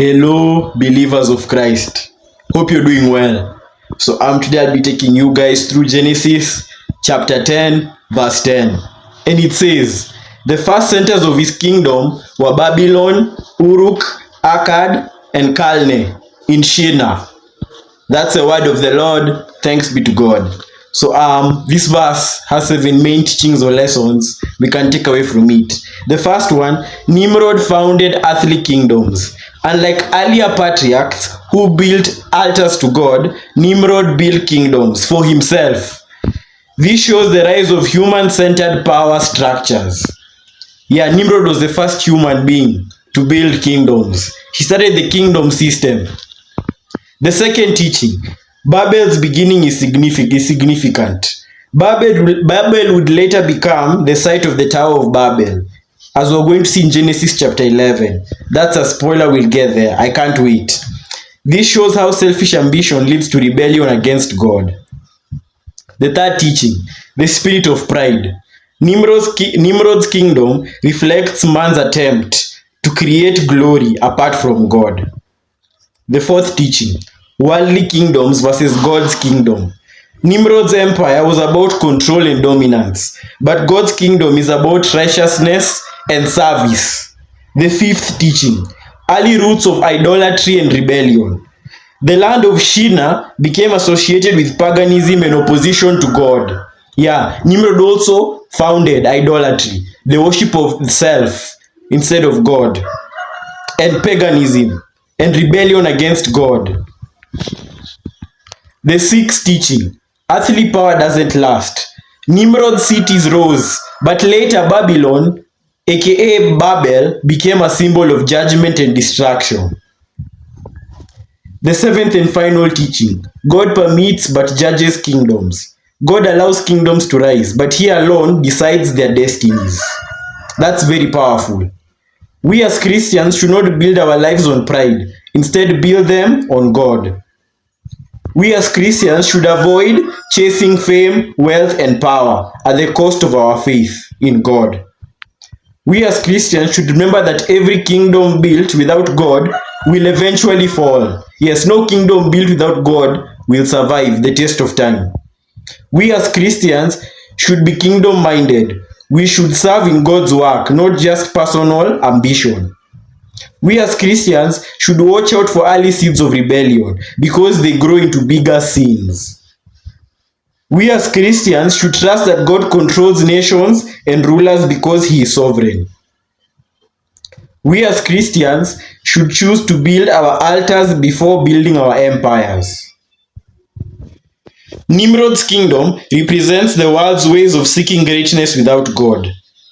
Hello, believers of Christ. Hope you're doing well. So today I'll be taking you guys through Genesis chapter 10, verse 10. And it says, the first centers of his kingdom were Babylon, Uruk, Accad, and Calneh in Shinar. That's the word of the Lord. Thanks be to God. So this verse has 7 main teachings or lessons we can take away from it. The first one, Nimrod founded earthly kingdoms. Unlike earlier patriarchs who built altars to God, Nimrod built kingdoms for himself. This shows the rise of human-centered power structures. Nimrod was the first human being to build kingdoms. He started the kingdom system. The second teaching, Babel's beginning is significant. Babel would later become the site of the Tower of Babel, as we're going to see in Genesis chapter 11. That's a spoiler, we'll get there. I can't wait. This shows how selfish ambition leads to rebellion against God. The third teaching, the spirit of pride. Nimrod's kingdom reflects man's attempt to create glory apart from God. The fourth teaching, worldly kingdoms versus God's kingdom. Nimrod's empire was about control and dominance, but God's kingdom is about righteousness and service. The fifth teaching, early roots of idolatry and rebellion. The land of Shinar became associated with paganism and opposition to God. Nimrod also founded idolatry, the worship of self instead of God, and paganism and rebellion against God. The sixth teaching, earthly power doesn't last. Nimrod's cities rose, but later Babylon, aka Babel, became a symbol of judgment and destruction. The seventh and final teaching, God permits but judges kingdoms. God allows kingdoms to rise, but he alone decides their destinies. That's very powerful. We as Christians should not build our lives on pride, instead build them on God. We as Christians should avoid chasing fame, wealth, and power at the cost of our faith in God. We as Christians should remember that every kingdom built without God will eventually fall. Yes, no kingdom built without God will survive the test of time. We as Christians should be kingdom-minded. We should serve in God's work, not just personal ambition. We as Christians should watch out for early seeds of rebellion because they grow into bigger sins. We as Christians should trust that God controls nations and rulers because he is sovereign. We as Christians should choose to build our altars before building our empires. Nimrod's kingdom represents the world's ways of seeking greatness without God.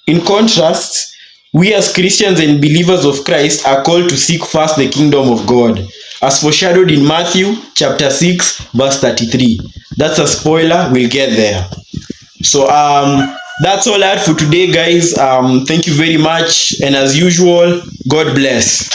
In contrast, we as Christians and believers of Christ are called to seek first the kingdom of God, as foreshadowed in Matthew chapter 6 verse 33. That's a spoiler, we'll get there. So that's all I had for today, guys. Thank you very much, and as usual, God bless.